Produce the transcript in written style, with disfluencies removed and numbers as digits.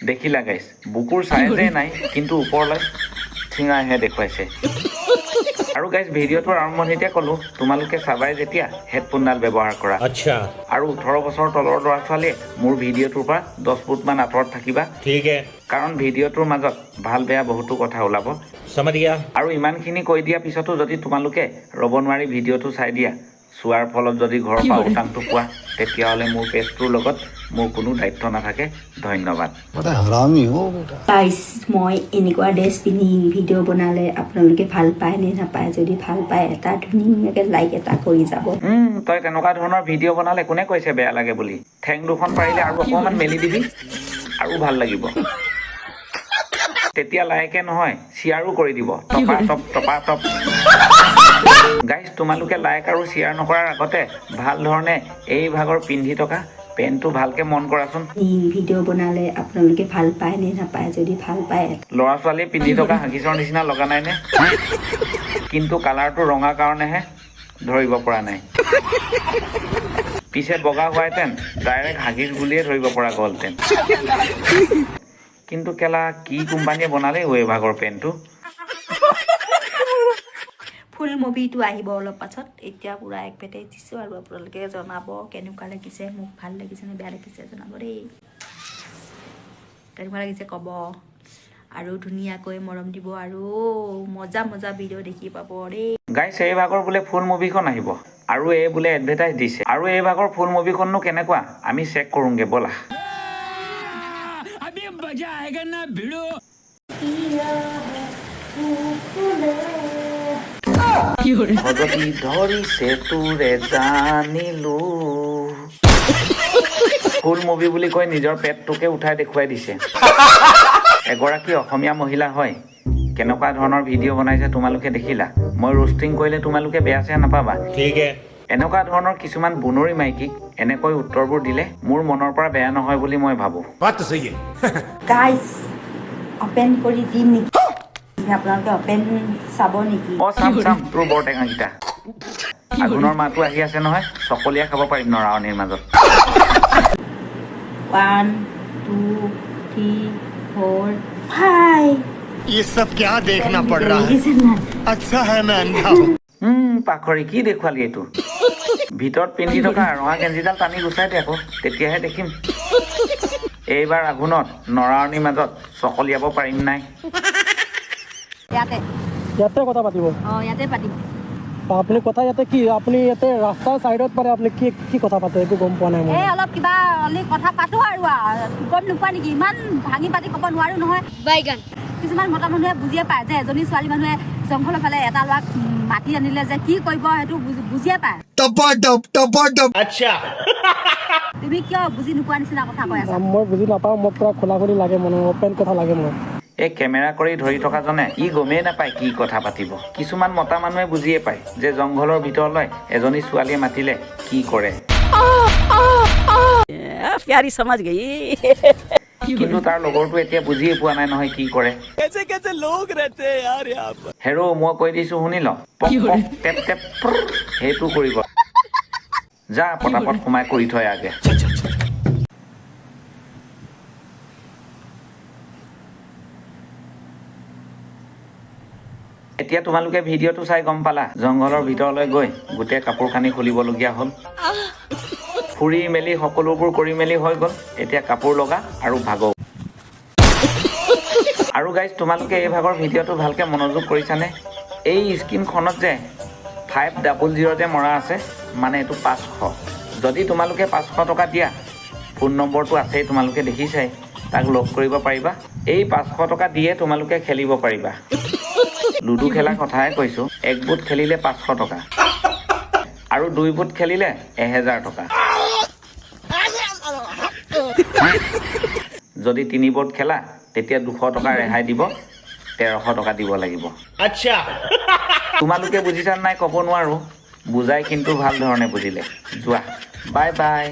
দেখিলা গাইছ বুকুৰ সাইজে নাই কিন্তু ওপৰলৈ ঠিঙাহে দেখুৱাইছে আৰু গাইছ ভিডিঅ'টোৰ আৰম্ভণিতে ক'লো তোমালোকে চাবাই যেতিয়া হেডফোনডাল ব্যৱহাৰ কৰা अच्छा আৰু 18 বছৰ তলৰ ল'ৰা ছোৱালীয়ে মোৰ ভিডিঅ'টোৰ পৰা 10 ফুটমান আঁতৰত থাকিবা ठीक है কাৰণ ভিডিঅ'টোৰ মাজত ভাল বেয়া বহুতো কথা ওলাব समझ गया আৰু ইমানখিনি কৈ দিয়া পিছতো যদি তোমালোকে ৰ'ব নোৱাৰি ভিডিঅ'টো চাই দিয়া চোৱাৰ ফলত যদি ঘৰৰ পৰা উতাংটো পোৱা তেতিয়াহ'লে মোৰ পেজটোৰ লগত মোৰ কোনো দায়িত্ব নাথাকে ধন্যবাদ बड़ा हरामी हो बेटा গাইছ মই এনেকুৱা ড্ৰেছ পিন্ধি ভিডিঅ' বনালে আপোনালোকে ভাল পায় নে নাপায় যদি ভাল পায় এটা ধুনীয়াকৈ লাইক এটা কৰি যাব তই তেনেকুৱা ধৰণৰ ভিডিঅ' বনালে কোনে কৈছে বেয়া লাগে বুলি ঠেং দুখন পাৰিলে আৰু অকণমান মেলি দিবি আৰু ভাল লাগিব তেতিয়া লাইকে নহয় শ্বেয়াৰো কৰি দিব টপা টপ গাইজ তোমালোকে লাইক আৰু শ্বেয়াৰ নকৰাৰ আগতে ভাল ধৰণে এই ভাগৰ পিন্ধি থকা পেণ্টটো ভালকে মন কৰাচোন ভিডিঅ' বনালে আপোনালোকে ভাল পায় নে নাপায় যদি ভাল পায় ল'ৰা ছোৱালীয়ে পিন্ধি থকা হাগিছৰ নিচিনা লগা নাইনে কিন্তু কালাৰটো ৰঙা কাৰণেহে ধৰিব পৰা নাই পিছে বগা হোৱাহেঁতেন ডাইৰেক্ট হাগিছ বুলিয়ে ধৰিব পৰা গ'লহেঁতেন কিন্তু কেলা কি কোম্পানীয়ে বনালে এই ভাগৰ পেণ্টটো ফুল মুভিটো আহিব অলপ পাছত এতিয়া পুৰা এক পেটে দিছোঁ আৰু আপোনালোকে জনাব কেনেকুৱা লাগিছে মোক ভাল লাগিছে নে বেয়া লাগিছে জনাব দেই কেনেকুৱা লাগিছে ক'ব আৰু ধুনীয়াকৈ মৰম দিব আৰু মজা মজা ভিডিঅ' দেখি পাব দেই গাইছ এই ভাগৰ বোলে ফুল মুভিখন আহিব আৰু এই বোলে এডভাৰটাইজ দিছে আৰু এই ভাগৰ ফুল মুভিখননো কেনেকুৱা আমি চেক কৰোঁগে ব'লা ভগতি ধৰিছে তোৰে জানিলো ফুল মুভি বুলি কৈ নিজৰ পেটটোকে উঠাই দেখুৱাই দিছে এগৰাকী অসমীয়া মহিলা হয় কেনেকুৱা ধৰণৰ ভিডিঅ' বনাইছে তোমালোকে দেখিলা মই ৰোষ্টিং কৰিলে তোমালোকে বেয়া চেয়া নাপাবা ठीक है এনেকুৱা ধৰণৰ কিছুমান বুনৰী মাইকীক এনেকৈ উত্তৰবোৰ দিলে মোৰ মনৰ পৰা বেয়া নহয় বুলি মই ভাবোঁ बात तो सही है গাইজ অপেন কৰি দিম নেকি আপোনালোকে অপেন চাব নেকি চাম তোৰ বৰ টেঙাকেইটা আঘোণৰ মাহটো আহি আছে নহয় চকলীয়া খাব পাৰিম নৰাৱনীৰ মাজত 1 2 3 4 5 ये सब क्या देखना पड़ रहा है अच्छा है मैं अंधा हूँ পাখৰি কি দেখুৱালি এইটো ভিতৰত পিন্ধি থকা ৰঙা গেঞ্জিডাল টানি গুচাই দে আকৌ তেতিয়াহে দেখিম এইবাৰ আঘোণত নৰাৱনীৰ মাজত চকলিয়াব পাৰিম নাই ইয়াতে ইয়াতে কথা পাতিব ইয়াতে পাতিম আপুনি কথা ইয়াতে কি আপুনি ইয়াতে ৰাস্তাৰ চাইডত পাৰে আপুনি কি কি কথা পাতে একো গম পোৱা নাই মই অলপ কিবা কথা পাতো আৰু গম নোপোৱা নেকি ইমান ভাঙি পাতি ক'ব নোৱাৰো নহয় বাইগান কিছুমান মতা মানুহে বুজিয়ে পায় যে এজনী ছোৱালী মানুহে জংঘলৰ ফালে এটা ল'ৰাক মাতি আনিলে যে কি কৰিব সেইটো বুজিয়ে পায় अच्छा তুমি কিয় বুজি নোপোৱা নিচিনা কথা কৈ আছা মই বুজি নাপাওঁ মোক পুৰা খোলা খুলি লাগে মানে অপেন কথা লাগে মোক এই কেমেৰা কৰি ধৰি থকাজনে ই গমেই নাপায় কি কথা পাতিব কিছুমান মতা মানুহে বুজিয়ে পায় যে জংঘলৰ ভিতৰলৈ এজনী ছোৱালীয়ে মাতিলে কি কৰে प्यारी समझ गई কিন্তু তাৰ লগৰটো এতিয়া বুজিয়ে পোৱা নাই নহয় কি কৰে হেৰ' মই কৈ দিছো শুনি ল পক পক টেপ টেপ প্ৰ, সেইটো কৰিব যা পটাপট সোমাই কৰি থৈ আগে এতিয়া তোমালোকে ভিডিঅ'টো চাই গম পালা জংঘলৰ ভিতৰলৈ গৈ গোটেই কাপোৰ কানি খুলিবলগীয়া হ'ল ফুৰি মেলি সকলোবোৰ কৰি মেলি হৈ গ'ল এতিয়া কাপোৰ লগা আৰু ভাগক আৰু গাইজ তোমালোকে এই ভাগৰ ভিডিঅ'টো ভালকৈ মনোযোগ কৰিছানে এই স্ক্ৰীনখনত যে 500 যে মৰা আছে মানে এইটো 500 যদি তোমালোকে 500 টকা দিয়া ফোন নম্বৰটো আছেই তোমালোকে দেখিছাই তাক লগ কৰিব পাৰিবা এই 500 টকা দিয়ে তোমালোকে খেলিব পাৰিবা লুডু খেলা কথাই কৈছোঁ 1 বুট খেলিলে 500 টকা আৰু 2 বুট খেলিলে 1000 টকা যদি 3 বুট খেলা তেতিয়া 200 টকা ৰেহাই দিব 1300 টকা দিব লাগিব अच्छा তোমালোকে বুজিছা নাই ক'ব নোৱাৰো বুজাই কিন্তু ভাল ধৰণে বুজিলে যোৱা বাই বাই